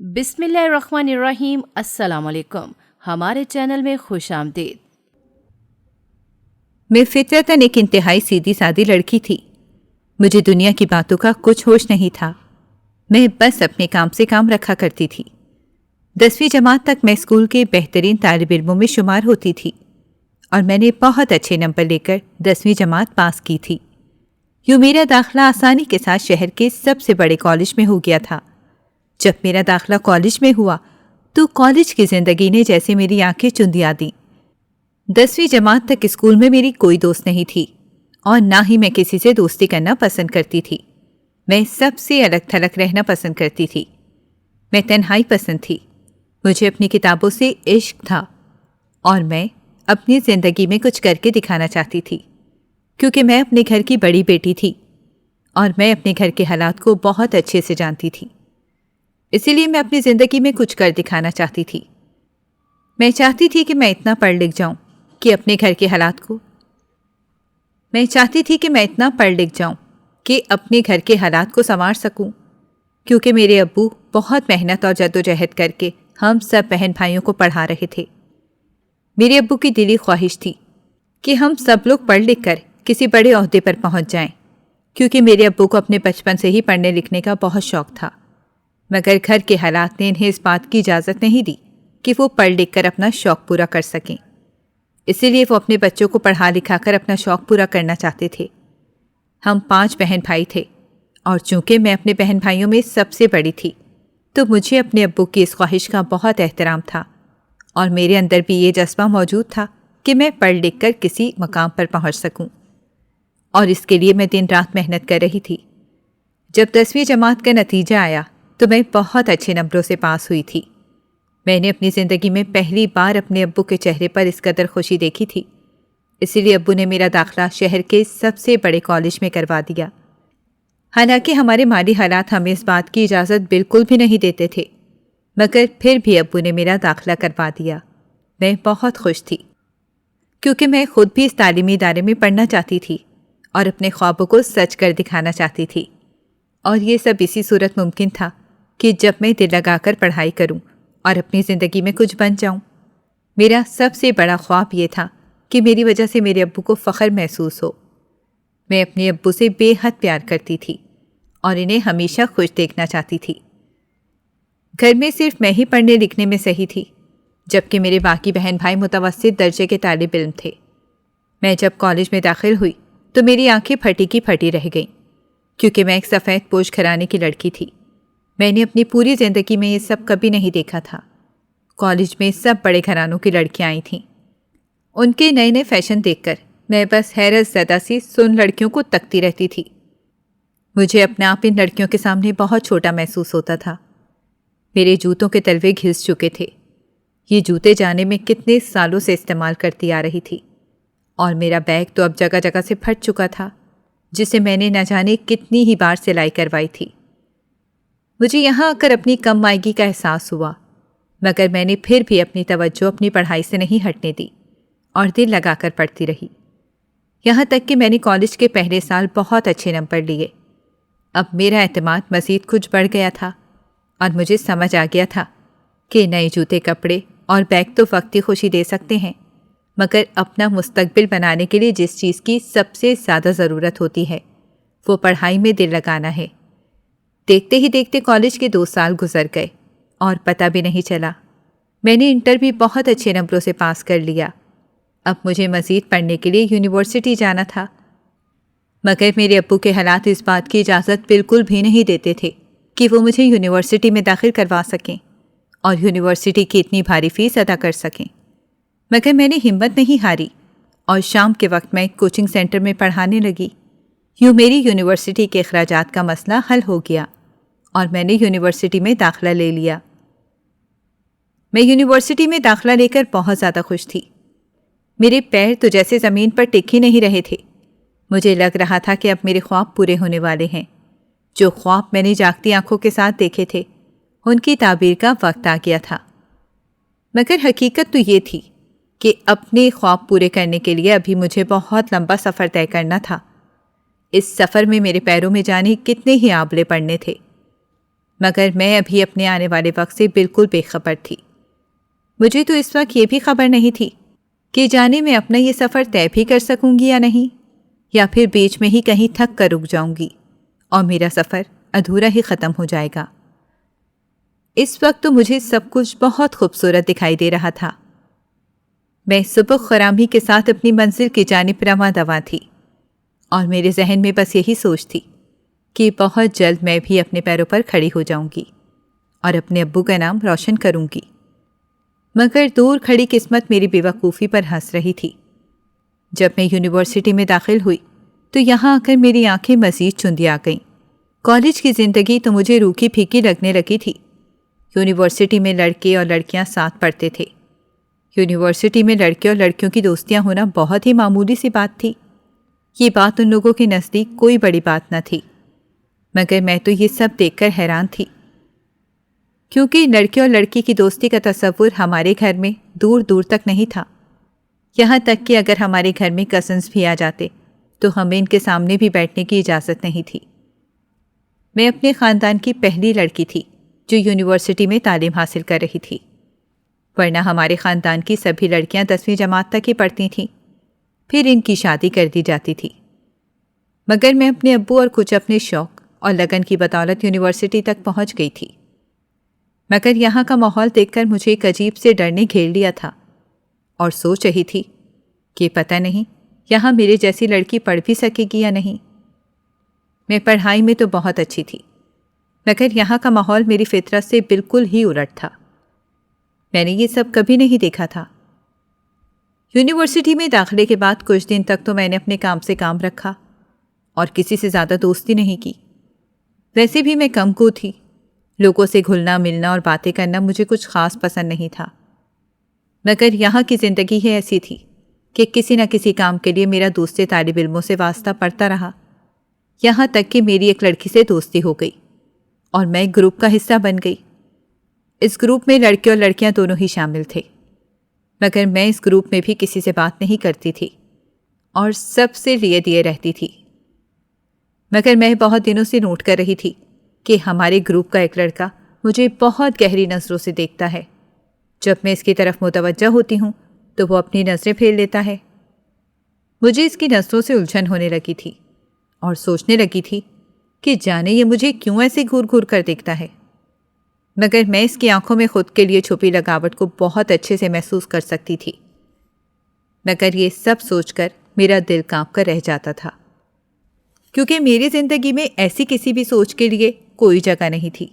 بسم اللہ الرحمن الرحیم۔ السلام علیکم، ہمارے چینل میں خوش آمدید۔ میں فطرتاً ایک انتہائی سیدھی سادی لڑکی تھی۔ مجھے دنیا کی باتوں کا کچھ ہوش نہیں تھا۔ میں بس اپنے کام سے کام رکھا کرتی تھی۔ 10ویں جماعت تک میں اسکول کے بہترین طالب علموں میں شمار ہوتی تھی اور میں نے بہت اچھے نمبر لے کر 10ویں جماعت پاس کی تھی۔ یوں میرا داخلہ آسانی کے ساتھ شہر کے سب سے بڑے کالج میں ہو گیا تھا۔ جب میرا داخلہ کالج میں ہوا تو کالج کی زندگی نے جیسے میری آنکھیں چندیا دیں۔ 10ویں جماعت تک اسکول میں میری کوئی دوست نہیں تھی اور نہ ہی میں کسی سے دوستی کرنا پسند کرتی تھی۔ میں سب سے الگ تھلگ رہنا پسند کرتی تھی۔ میں تنہائی پسند تھی۔ مجھے اپنی کتابوں سے عشق تھا اور میں اپنی زندگی میں کچھ کر کے دکھانا چاہتی تھی، کیونکہ میں اپنے گھر کی بڑی بیٹی تھی اور میں اپنے گھر کے حالات کو بہت اچھے سے جانتی تھی۔ اسی لیے میں اپنی زندگی میں کچھ کر دکھانا چاہتی تھی۔ میں چاہتی تھی کہ میں اتنا پڑھ لکھ جاؤں کہ اپنے گھر کے حالات کو سنوار سکوں، کیونکہ میرے ابو بہت محنت اور جدوجہد کر کے ہم سب بہن بھائیوں کو پڑھا رہے تھے۔ میرے ابو کی دلی خواہش تھی کہ ہم سب لوگ پڑھ لکھ کر کسی بڑے عہدے پر پہنچ جائیں، کیونکہ میرے ابو کو اپنے بچپن سے ہی پڑھنے لکھنے کا بہت شوق تھا، مگر گھر کے حالات نے انہیں اس بات کی اجازت نہیں دی کہ وہ پڑھ لکھ کر اپنا شوق پورا کر سکیں۔ اسی لیے وہ اپنے بچوں کو پڑھا لکھا کر اپنا شوق پورا کرنا چاہتے تھے۔ ہم 5 بہن بھائی تھے اور چونکہ میں اپنے بہن بھائیوں میں سب سے بڑی تھی تو مجھے اپنے ابو کی اس خواہش کا بہت احترام تھا اور میرے اندر بھی یہ جذبہ موجود تھا کہ میں پڑھ لکھ کر کسی مقام پر پہنچ سکوں، اور اس کے لیے میں دن رات محنت کر رہی تھی۔ جب 10ویں جماعت کا نتیجہ آیا تو میں بہت اچھے نمبروں سے پاس ہوئی تھی۔ میں نے اپنی زندگی میں پہلی بار اپنے ابو کے چہرے پر اس قدر خوشی دیکھی تھی، اسی لیے ابو نے میرا داخلہ شہر کے سب سے بڑے کالج میں کروا دیا۔ حالانکہ ہمارے مالی حالات ہمیں اس بات کی اجازت بالکل بھی نہیں دیتے تھے، مگر پھر بھی ابو نے میرا داخلہ کروا دیا۔ میں بہت خوش تھی، کیونکہ میں خود بھی اس تعلیمی ادارے میں پڑھنا چاہتی تھی اور اپنے خوابوں کو سچ کر دکھانا چاہتی تھی، اور یہ سب اسی صورت ممکن تھا کہ جب میں دل لگا کر پڑھائی کروں اور اپنی زندگی میں کچھ بن جاؤں۔ میرا سب سے بڑا خواب یہ تھا کہ میری وجہ سے میرے ابو کو فخر محسوس ہو۔ میں اپنے ابو سے بے حد پیار کرتی تھی اور انہیں ہمیشہ خوش دیکھنا چاہتی تھی۔ گھر میں صرف میں ہی پڑھنے لکھنے میں صحیح تھی، جبکہ میرے باقی بہن بھائی متوسط درجے کے طالب علم تھے۔ میں جب کالج میں داخل ہوئی تو میری آنکھیں پھٹی کی پھٹی رہ گئیں، کیونکہ میں ایک سفید پوش گھرانے کی لڑکی تھی۔ میں نے اپنی پوری زندگی میں یہ سب کبھی نہیں دیکھا تھا۔ کالج میں سب بڑے گھرانوں کی لڑکیاں آئی تھیں۔ ان کے نئے نئے فیشن دیکھ کر میں بس حیرت زدہ سی سن لڑکیوں کو تکتی رہتی تھی۔ مجھے اپنے آپ ان لڑکیوں کے سامنے بہت چھوٹا محسوس ہوتا تھا۔ میرے جوتوں کے تلوے گھس چکے تھے۔ یہ جوتے جانے میں کتنے سالوں سے استعمال کرتی آ رہی تھی، اور میرا بیگ تو اب جگہ جگہ سے پھٹ چکا تھا، جسے میں نے نہ جانے کتنی ہی بار سلائی کروائی تھی۔ مجھے یہاں آ کر اپنی کم مائگی کا احساس ہوا، مگر میں نے پھر بھی اپنی توجہ اپنی پڑھائی سے نہیں ہٹنے دی اور دل لگا کر پڑھتی رہی، یہاں تک کہ میں نے کالج کے پہلے سال بہت اچھے نمبر لیے۔ اب میرا اعتماد مزید کچھ بڑھ گیا تھا اور مجھے سمجھ آ گیا تھا کہ نئے جوتے، کپڑے اور بیگ تو وقتی خوشی دے سکتے ہیں، مگر اپنا مستقبل بنانے کے لیے جس چیز کی سب سے زیادہ ضرورت ہوتی ہے وہ پڑھائی میں دل لگانا ہے۔ دیکھتے ہی دیکھتے کالج کے 2 سال گزر گئے اور پتہ بھی نہیں چلا۔ میں نے انٹر بھی بہت اچھے نمبروں سے پاس کر لیا۔ اب مجھے مزید پڑھنے کے لیے یونیورسٹی جانا تھا، مگر میرے ابو کے حالات اس بات کی اجازت بالکل بھی نہیں دیتے تھے کہ وہ مجھے یونیورسٹی میں داخل کروا سکیں اور یونیورسٹی کی اتنی بھاری فیس ادا کر سکیں۔ مگر میں نے ہمت نہیں ہاری اور شام کے وقت میں ایک کوچنگ سینٹر میں پڑھانے لگی۔ یوں میری یونیورسٹی کے اخراجات کا مسئلہ حل ہو گیا اور میں نے یونیورسٹی میں داخلہ لے لیا۔ میں یونیورسٹی میں داخلہ لے کر بہت زیادہ خوش تھی۔ میرے پیر تو جیسے زمین پر ٹک ہی نہیں رہے تھے۔ مجھے لگ رہا تھا کہ اب میرے خواب پورے ہونے والے ہیں۔ جو خواب میں نے جاگتی آنکھوں کے ساتھ دیکھے تھے، ان کی تعبیر کا وقت آ گیا تھا۔ مگر حقیقت تو یہ تھی کہ اپنے خواب پورے کرنے کے لیے ابھی مجھے بہت لمبا سفر طے کرنا تھا۔ اس سفر میں میرے پیروں میں جانے کتنے ہی آبلے پڑنے تھے۔ مگر میں ابھی اپنے آنے والے وقت سے بالکل بے خبر تھی۔ مجھے تو اس وقت یہ بھی خبر نہیں تھی کہ جانے میں اپنا یہ سفر طے بھی کر سکوں گی یا نہیں، یا پھر بیچ میں ہی کہیں تھک کر رک جاؤں گی اور میرا سفر ادھورا ہی ختم ہو جائے گا۔ اس وقت تو مجھے سب کچھ بہت خوبصورت دکھائی دے رہا تھا۔ میں سبک خرامی کے ساتھ اپنی منزل کی جانب رواں دواں تھی، اور میرے ذہن میں بس یہی سوچ تھی کہ بہت جلد میں بھی اپنے پیروں پر کھڑی ہو جاؤں گی اور اپنے ابو کا نام روشن کروں گی۔ مگر دور کھڑی قسمت میری بے وقوفی پر ہنس رہی تھی۔ جب میں یونیورسٹی میں داخل ہوئی تو یہاں آ کر میری آنکھیں مزید چندی آ گئیں۔ کالج کی زندگی تو مجھے روکھی پھیکی لگنے لگی تھی۔ یونیورسٹی میں لڑکے اور لڑکیاں ساتھ پڑھتے تھے۔ یونیورسٹی میں لڑکے اور لڑکیوں کی دوستیاں ہونا بہت ہی معمولی سی بات تھی۔ یہ بات ان لوگوں کے نزدیک کوئی بڑی بات نہ تھی، مگر میں تو یہ سب دیکھ کر حیران تھی، کیونکہ لڑکے اور لڑکی کی دوستی کا تصور ہمارے گھر میں دور دور تک نہیں تھا۔ یہاں تک کہ اگر ہمارے گھر میں کزنز بھی آ جاتے تو ہمیں ان کے سامنے بھی بیٹھنے کی اجازت نہیں تھی۔ میں اپنے خاندان کی پہلی لڑکی تھی جو یونیورسٹی میں تعلیم حاصل کر رہی تھی، ورنہ ہمارے خاندان کی سبھی لڑکیاں 10ویں جماعت تک ہی پڑھتی تھیں، پھر ان کی شادی کر دی جاتی تھی۔ مگر میں اپنے ابو اور کچھ اپنے شوق اور لگن کی بدولت یونیورسٹی تک پہنچ گئی تھی۔ مگر یہاں کا ماحول دیکھ کر مجھے ایک عجیب سے ڈر نے گھیر لیا تھا، اور سوچ رہی تھی کہ پتہ نہیں یہاں میرے جیسی لڑکی پڑھ بھی سکے گی یا نہیں۔ میں پڑھائی میں تو بہت اچھی تھی، مگر یہاں کا ماحول میری فطرت سے بالکل ہی الٹ تھا۔ میں نے یہ سب کبھی نہیں دیکھا تھا۔ یونیورسٹی میں داخلے کے بعد کچھ دن تک تو میں نے اپنے کام سے کام رکھا اور کسی سے زیادہ دوستی نہیں کی۔ ویسے بھی میں کم کو تھی، لوگوں سے گھلنا ملنا اور باتیں کرنا مجھے کچھ خاص پسند نہیں تھا۔ مگر یہاں کی زندگی ہی ایسی تھی کہ کسی نہ کسی کام کے لیے میرا دوسرے طالب علموں سے واسطہ پڑتا رہا، یہاں تک کہ میری ایک لڑکی سے دوستی ہو گئی اور میں ایک گروپ کا حصہ بن گئی۔ اس گروپ میں لڑکے اور لڑکیاں دونوں ہی شامل تھے، مگر میں اس گروپ میں بھی کسی سے بات نہیں کرتی تھی اور سب سے لیے دیے رہتی تھی۔ مگر میں بہت دنوں سے نوٹ کر رہی تھی کہ ہمارے گروپ کا ایک لڑکا مجھے بہت گہری نظروں سے دیکھتا ہے۔ جب میں اس کی طرف متوجہ ہوتی ہوں تو وہ اپنی نظریں پھیر لیتا ہے۔ مجھے اس کی نظروں سے الجھن ہونے لگی تھی اور سوچنے لگی تھی کہ جانے یہ مجھے کیوں ایسے گھور گھور کر دیکھتا ہے۔ مگر میں اس کی آنکھوں میں خود کے لیے چھپی لگاوٹ کو بہت اچھے سے محسوس کر سکتی تھی۔ مگر یہ سب سوچ کر میرا دل کانپ کر رہ جاتا تھا، کیونکہ میری زندگی میں ایسی کسی بھی سوچ کے لیے کوئی جگہ نہیں تھی۔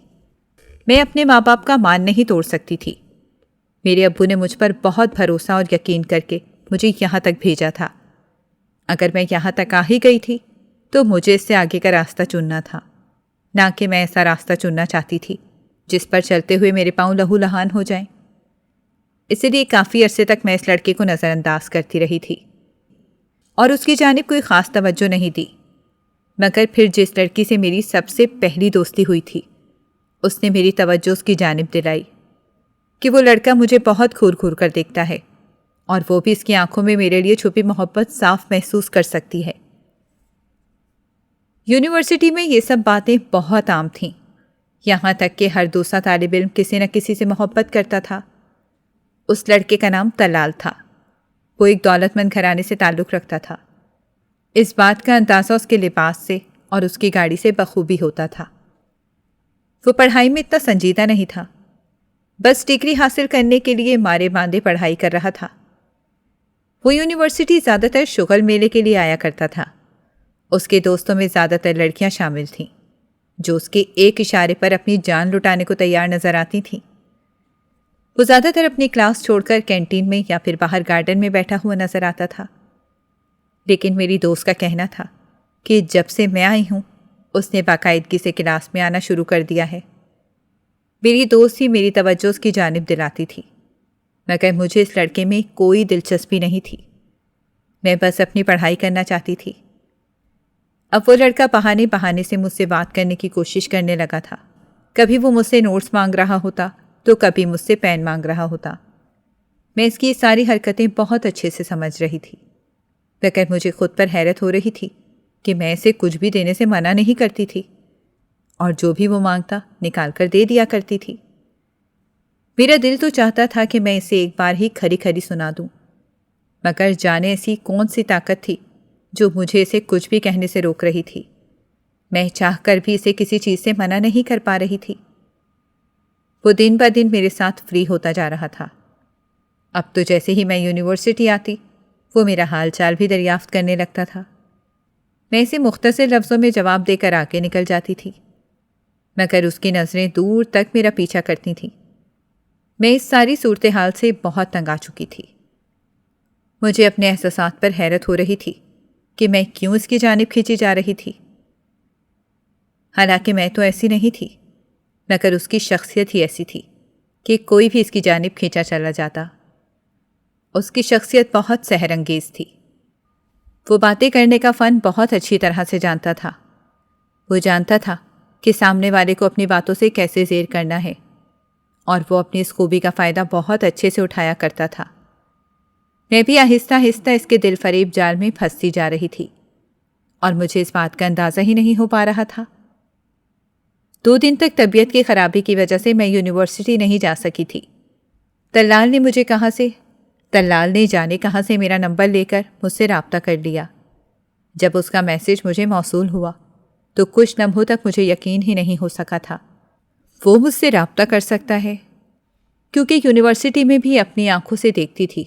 میں اپنے ماں باپ کا مان نہیں توڑ سکتی تھی۔ میرے ابو نے مجھ پر بہت بھروسہ اور یقین کر کے مجھے یہاں تک بھیجا تھا۔ اگر میں یہاں تک آ ہی گئی تھی تو مجھے اس سے آگے کا راستہ چننا تھا، نہ کہ میں ایسا راستہ چننا چاہتی تھی جس پر چلتے ہوئے میرے پاؤں لہو لہان ہو جائیں۔ اسی لیے کافی عرصے تک میں اس لڑکے کو نظر انداز کرتی رہی تھی اور اس کی جانب کوئی خاص توجہ نہیں دی۔ مگر پھر جس لڑکی سے میری سب سے پہلی دوستی ہوئی تھی، اس نے میری توجہ اس کی جانب دلائی کہ وہ لڑکا مجھے بہت گھور گھور کر دیکھتا ہے اور وہ بھی اس کی آنکھوں میں میرے لیے چھپی محبت صاف محسوس کر سکتی ہے۔ یونیورسٹی میں یہ سب باتیں بہت عام تھیں، یہاں تک کہ ہر دوسرا طالب علم کسی نہ کسی سے محبت کرتا تھا۔ اس لڑکے کا نام طلال تھا۔ وہ ایک دولت مند گھرانے سے تعلق رکھتا تھا۔ اس بات کا اندازہ اس کے لباس سے اور اس کی گاڑی سے بخوبی ہوتا تھا۔ وہ پڑھائی میں اتنا سنجیدہ نہیں تھا، بس ڈگری حاصل کرنے کے لیے مارے باندھے پڑھائی کر رہا تھا۔ وہ یونیورسٹی زیادہ تر شغل میلے کے لیے آیا کرتا تھا۔ اس کے دوستوں میں زیادہ تر لڑکیاں شامل تھیں جو اس کے ایک اشارے پر اپنی جان لٹانے کو تیار نظر آتی تھیں۔ وہ زیادہ تر اپنی کلاس چھوڑ کر کینٹین میں یا پھر باہر گارڈن میں بیٹھا ہوا نظر آتا تھا۔ لیکن میری دوست کا کہنا تھا کہ جب سے میں آئی ہوں اس نے باقاعدگی سے کلاس میں آنا شروع کر دیا ہے۔ میری دوست ہی میری توجہ اس کی جانب دلاتی تھی، مگر مجھے اس لڑکے میں کوئی دلچسپی نہیں تھی۔ میں بس اپنی پڑھائی کرنا چاہتی تھی۔ اب وہ لڑکا بہانے بہانے سے مجھ سے بات کرنے کی کوشش کرنے لگا تھا۔ کبھی وہ مجھ سے نوٹس مانگ رہا ہوتا تو کبھی مجھ سے پین مانگ رہا ہوتا۔ میں اس کی یہ ساری حرکتیں بہت اچھے سے سمجھ رہی تھی، مگر مجھے خود پر حیرت ہو رہی تھی کہ میں اسے کچھ بھی دینے سے منع نہیں کرتی تھی، اور جو بھی وہ مانگتا نکال کر دے دیا کرتی تھی۔ میرا دل تو چاہتا تھا کہ میں اسے ایک بار ہی کھری کھری سنا دوں، مگر جانے ایسی کون سی طاقت تھی جو مجھے اسے کچھ بھی کہنے سے روک رہی تھی۔ میں چاہ کر بھی اسے کسی چیز سے منع نہیں کر پا رہی تھی۔ وہ دن بہ دن میرے ساتھ فری ہوتا جا رہا تھا۔ اب تو جیسے ہی میں یونیورسٹی آتی وہ میرا حال چال بھی دریافت کرنے لگتا تھا۔ میں اسے مختصر لفظوں میں جواب دے کر آگے نکل جاتی تھی، مگر اس کی نظریں دور تک میرا پیچھا کرتی تھیں۔ میں اس ساری صورتحال سے بہت تنگ آ چکی تھی۔ مجھے اپنے احساسات پر حیرت ہو رہی تھی کہ میں کیوں اس کی جانب کھینچی جا رہی تھی۔ حالانکہ میں تو ایسی نہیں تھی، مگر اس کی شخصیت ہی ایسی تھی کہ کوئی بھی اس کی جانب کھینچا چلا جاتا۔ اس کی شخصیت بہت سحر انگیز تھی۔ وہ باتیں کرنے کا فن بہت اچھی طرح سے جانتا تھا۔ وہ جانتا تھا کہ سامنے والے کو اپنی باتوں سے کیسے زیر کرنا ہے، اور وہ اپنی اس خوبی کا فائدہ بہت اچھے سے اٹھایا کرتا تھا۔ میں بھی آہستہ آہستہ اس کے دل فریب جال میں پھنستی جا رہی تھی، اور مجھے اس بات کا اندازہ ہی نہیں ہو پا رہا تھا۔ 2 دن تک طبیعت کی خرابی کی وجہ سے میں یونیورسٹی نہیں جا سکی تھی۔ دلال نے جانے کہاں سے میرا نمبر لے کر مجھ سے رابطہ کر لیا۔ جب اس کا میسج مجھے موصول ہوا تو کچھ لمحوں تک مجھے یقین ہی نہیں ہو سکا تھا وہ مجھ سے رابطہ کر سکتا ہے، کیونکہ یونیورسٹی میں بھی اپنی آنکھوں سے دیکھتی تھی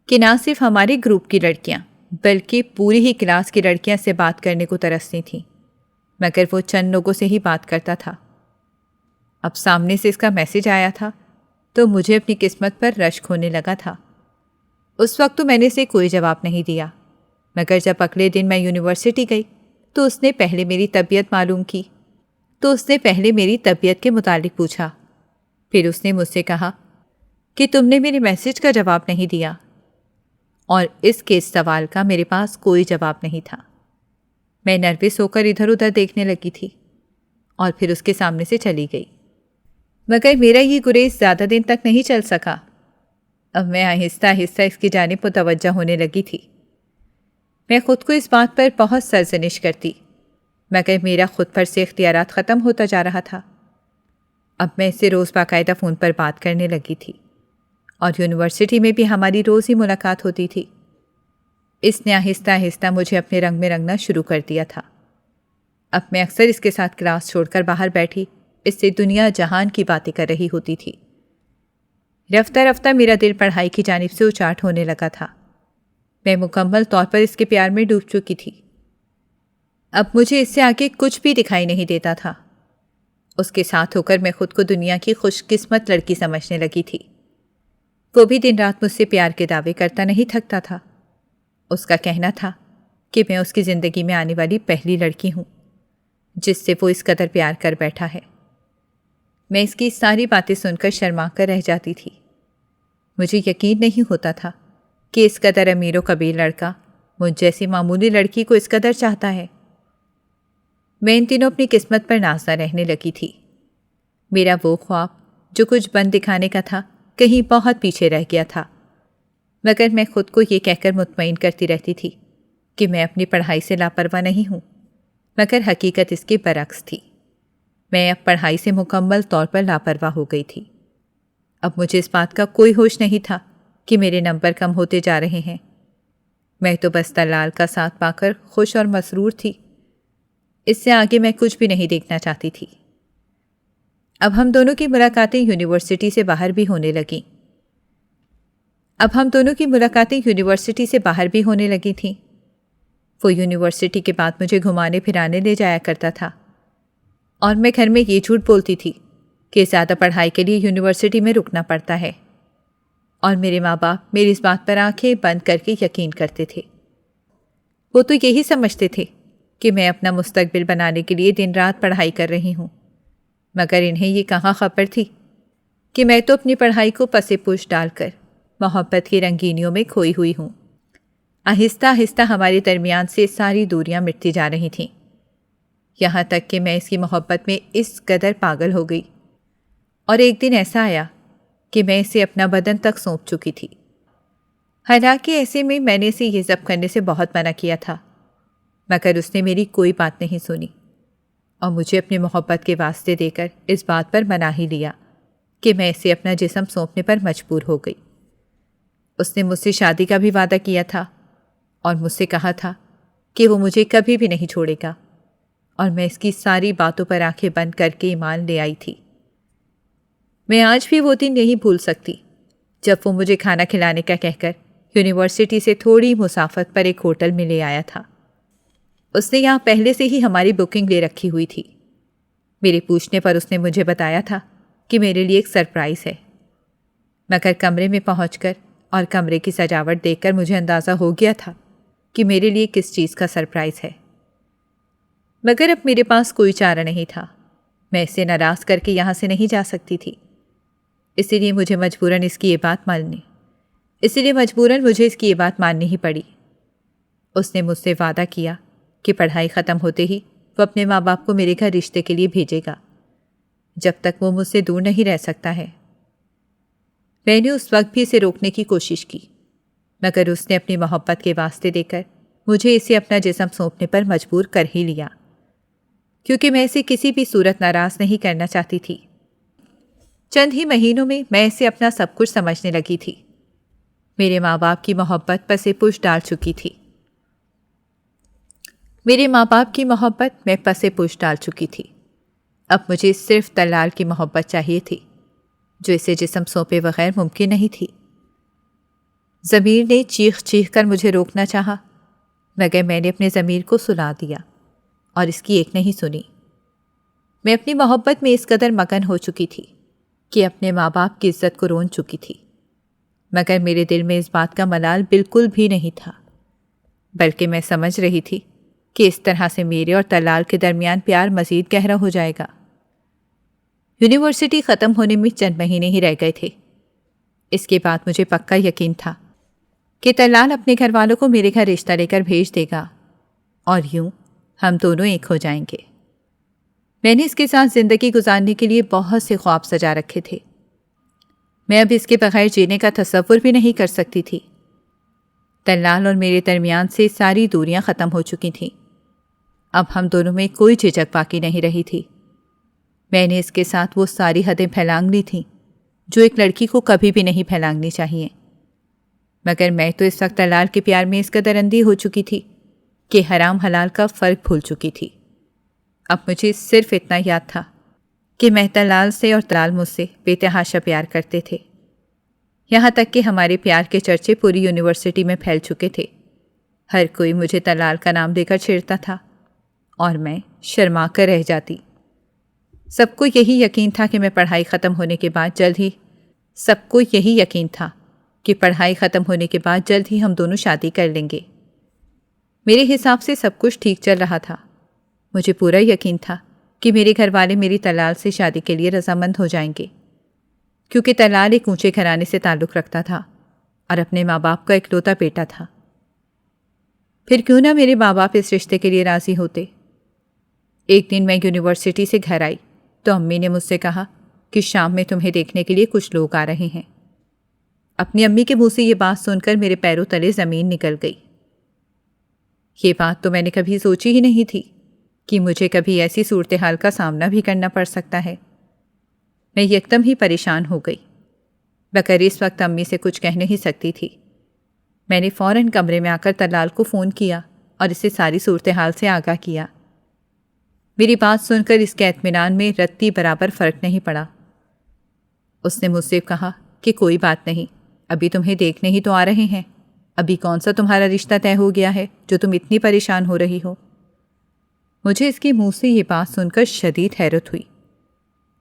کہ نہ صرف ہمارے گروپ کی لڑکیاں بلکہ پوری ہی کلاس کی لڑکیاں سے بات کرنے کو ترستی تھیں، مگر وہ چند لوگوں سے ہی بات کرتا تھا۔ اب سامنے سے اس کا میسج آیا تھا تو مجھے اپنی قسمت پر رشک ہونے لگا تھا۔ اس وقت تو میں نے اسے کوئی جواب نہیں دیا، مگر جب اگلے دن میں یونیورسٹی گئی تو اس نے پہلے میری طبیعت معلوم کی، تو اس نے پہلے میری طبیعت کے متعلق پوچھا۔ پھر اس نے مجھ سے کہا کہ تم نے میرے میسج کا جواب نہیں دیا، اور اس کے سوال کا میرے پاس کوئی جواب نہیں تھا۔ میں نروس ہو کر ادھر ادھر دیکھنے لگی تھی اور پھر اس کے سامنے سے چلی گئی، مگر میرا یہ گریز زیادہ دن تک نہیں چل سکا۔ اب میں آہستہ آہستہ اس کی جانب متوجہ ہونے لگی تھی۔ میں خود کو اس بات پر بہت سرزنش کرتی، مگر میرا خود پر سے اختیارات ختم ہوتا جا رہا تھا۔ اب میں اس سے روز باقاعدہ فون پر بات کرنے لگی تھی، اور یونیورسٹی میں بھی ہماری روز ہی ملاقات ہوتی تھی۔ اس نے آہستہ آہستہ مجھے اپنے رنگ میں رنگنا شروع کر دیا تھا۔ اب میں اکثر اس کے ساتھ کلاس چھوڑ کر باہر بیٹھی اس سے دنیا جہان کی باتیں کر رہی ہوتی تھی۔ رفتہ رفتہ میرا دل پڑھائی کی جانب سے اچاٹ ہونے لگا تھا۔ میں مکمل طور پر اس کے پیار میں ڈوب چکی تھی۔ اب مجھے اس سے آگے کچھ بھی دکھائی نہیں دیتا تھا۔ اس کے ساتھ ہو کر میں خود کو دنیا کی خوش قسمت لڑکی سمجھنے لگی تھی۔ وہ بھی دن رات مجھ سے پیار کے دعوے کرتا نہیں تھکتا تھا۔ اس کا کہنا تھا کہ میں اس کی زندگی میں آنے والی پہلی لڑکی ہوں جس سے وہ اس قدر پیار کر بیٹھا ہے۔ میں اس کی ساری باتیں سن کر شرما کر رہ جاتی تھی۔ مجھے یقین نہیں ہوتا تھا کہ اس قدر امیر و کبیر لڑکا مجھ جیسی معمولی لڑکی کو اس قدر چاہتا ہے۔ میں ان دنوں اپنی قسمت پر نازا رہنے لگی تھی۔ میرا وہ خواب جو کچھ بن دکھانے کا تھا کہیں بہت پیچھے رہ گیا تھا، مگر میں خود کو یہ کہہ کر مطمئن کرتی رہتی تھی کہ میں اپنی پڑھائی سے لاپرواہ نہیں ہوں، مگر حقیقت اس کے برعکس تھی۔ میں اب پڑھائی سے مکمل طور پر لاپرواہ ہو گئی تھی۔ اب مجھے اس بات کا کوئی ہوش نہیں تھا کہ میرے نمبر کم ہوتے جا رہے ہیں۔ میں تو بس دلال کا ساتھ پا کر خوش اور مسرور تھی۔ اس سے آگے میں کچھ بھی نہیں دیکھنا چاہتی تھی۔ اب ہم دونوں کی ملاقاتیں یونیورسٹی سے باہر بھی ہونے لگی تھیں۔ وہ یونیورسٹی کے بعد مجھے گھمانے پھرانے لے جایا کرتا تھا، اور میں گھر میں یہ جھوٹ بولتی تھی کہ زیادہ پڑھائی کے لیے یونیورسٹی میں رکنا پڑتا ہے، اور میرے ماں باپ میری اس بات پر آنکھیں بند کر کے یقین کرتے تھے۔ وہ تو یہی سمجھتے تھے کہ میں اپنا مستقبل بنانے کے لیے دن رات پڑھائی کر رہی ہوں، مگر انہیں یہ کہاں خبر تھی کہ میں تو اپنی پڑھائی کو پسے پوش ڈال کر محبت کی رنگینیوں میں کھوئی ہوئی ہوں۔ آہستہ آہستہ ہمارے درمیان سے ساری دوریاں مٹتی جا رہی تھیں، یہاں تک کہ میں اس کی محبت میں اس قدر پاگل ہو گئی، اور ایک دن ایسا آیا کہ میں اسے اپنا بدن تک سونپ چکی تھی۔ حالانکہ ایسے میں نے اسے یہ ضبط کرنے سے بہت منع کیا تھا، مگر اس نے میری کوئی بات نہیں سنی۔ اور مجھے اپنی محبت کے واسطے دے کر اس بات پر منا ہی لیا کہ میں اسے اپنا جسم سونپنے پر مجبور ہو گئی۔ اس نے مجھ سے شادی کا بھی وعدہ کیا تھا اور مجھ سے کہا تھا کہ وہ مجھے کبھی بھی نہیں چھوڑے گا، اور میں اس کی ساری باتوں پر آنکھیں بند کر کے ایمان لے آئی تھی۔ میں آج بھی وہ دن نہیں بھول سکتی جب وہ مجھے کھانا کھلانے کا کہہ کر یونیورسٹی سے تھوڑی مسافت پر ایک ہوٹل میں لے آیا تھا۔ اس نے یہاں پہلے سے ہی ہماری بکنگ لے رکھی ہوئی تھی۔ میرے پوچھنے پر اس نے مجھے بتایا تھا کہ میرے لیے ایک سرپرائز ہے، مگر کمرے میں پہنچ کر اور کمرے کی سجاوٹ دیکھ کر مجھے اندازہ ہو گیا تھا کہ میرے لیے کس چیز کا سرپرائز ہے، مگر اب میرے پاس کوئی چارہ نہیں تھا۔ میں اسے ناراض کر کے یہاں سے نہیں جا سکتی تھی، اسی لیے مجھے مجبوراً اس کی یہ بات ماننی ہی پڑی۔ اس نے مجھ سے وعدہ کیا کہ پڑھائی ختم ہوتے ہی وہ اپنے ماں باپ کو میرے گھر رشتے کے لیے بھیجے گا، جب تک وہ مجھ سے دور نہیں رہ سکتا ہے۔ میں نے اس وقت بھی اسے روکنے کی کوشش کی، مگر اس نے اپنی محبت کے واسطے دے کر مجھے اسے اپنا جسم سونپنے پر مجبور کر ہی لیا، کیونکہ میں اسے کسی بھی صورت ناراض نہیں کرنا چاہتی تھی۔ چند ہی مہینوں میں میں اسے اپنا سب کچھ سمجھنے لگی تھی۔ میرے ماں باپ کی محبت پس پش ڈال چکی تھی۔ اب مجھے صرف طلال کی محبت چاہیے تھی، جو اسے جسم سونپے بغیر ممکن نہیں تھی۔ ضمیر نے چیخ چیخ کر مجھے روکنا چاہا، مگر میں نے اپنے ضمیر کو سلا دیا اور اس کی ایک نہیں سنی۔ میں اپنی محبت میں اس قدر مگن ہو چکی تھی کہ اپنے ماں باپ کی عزت کو رون چکی تھی، مگر میرے دل میں اس بات کا ملال بالکل بھی نہیں تھا، بلکہ میں سمجھ رہی تھی کہ اس طرح سے میرے اور طلال کے درمیان پیار مزید گہرا ہو جائے گا۔ یونیورسٹی ختم ہونے میں چند مہینے ہی رہ گئے تھے۔ اس کے بعد مجھے پکا یقین تھا کہ طلال اپنے گھر والوں کو میرے گھر رشتہ لے کر بھیج دے گا، اور یوں ہم دونوں ایک ہو جائیں گے۔ میں نے اس کے ساتھ زندگی گزارنے کے لیے بہت سے خواب سجا رکھے تھے۔ میں اب اس کے بغیر جینے کا تصور بھی نہیں کر سکتی تھی۔ طلال اور میرے درمیان سے ساری دوریاں ختم ہو چکی تھیں۔ اب ہم دونوں میں کوئی جھجک باقی نہیں رہی تھی۔ میں نے اس کے ساتھ وہ ساری حدیں پھیلانگ لی تھیں جو ایک لڑکی کو کبھی بھی نہیں پھیلانگنی چاہیے، مگر میں تو اس وقت طلال کے پیار میں اس قدر اندھی ہو چکی تھی کہ حرام حلال کا فرق بھول چکی تھی۔ اب مجھے صرف اتنا یاد تھا کہ میں طلال سے اور طلال مجھ سے بے تحاشا پیار کرتے تھے، یہاں تک کہ ہمارے پیار کے چرچے پوری یونیورسٹی میں پھیل چکے تھے۔ ہر کوئی مجھے طلال کا نام دے کر چھیڑتا تھا اور میں شرما کر رہ جاتی۔ سب کو یہی یقین تھا کہ پڑھائی ختم ہونے کے بعد جلد ہی ہم دونوں شادی کر لیں گے۔ میرے حساب سے سب کچھ ٹھیک چل رہا تھا۔ مجھے پورا یقین تھا کہ میرے گھر والے میری طلال سے شادی کے لیے رضامند ہو جائیں گے، کیونکہ طلال ایک اونچے گھرانے سے تعلق رکھتا تھا اور اپنے ماں باپ کا اکلوتا بیٹا تھا۔ پھر کیوں نہ میرے ماں باپ اس رشتے کے لیے راضی ہوتے۔ ایک دن میں یونیورسٹی سے گھر آئی تو امی نے مجھ سے کہا کہ شام میں تمہیں دیکھنے کے لیے کچھ لوگ آ رہے ہیں۔ اپنی امی کے منہ سے یہ بات سن کر میرے پیروں تلے زمین نکل گئی۔ یہ بات تو میں نے کبھی سوچی ہی نہیں تھی کہ مجھے کبھی ایسی صورتحال کا سامنا بھی کرنا پڑ سکتا ہے۔ میں یکدم ہی پریشان ہو گئی، مگر اس وقت امی سے کچھ کہہ نہیں سکتی تھی۔ میں نے فوراً کمرے میں آ کر طلال کو فون کیا اور اسے ساری صورتحال سے آگاہ کیا۔ میری بات سن کر اس کے اطمینان میں رتی برابر فرق نہیں پڑا۔ اس نے مجھ سے کہا کہ کوئی بات نہیں، ابھی تمہیں دیکھنے ہی تو آ رہے ہیں، ابھی کون سا تمہارا رشتہ طے ہو گیا ہے جو تم اتنی پریشان ہو رہی ہو۔ مجھے اس کے منہ سے یہ بات سن کر شدید حیرت ہوئی،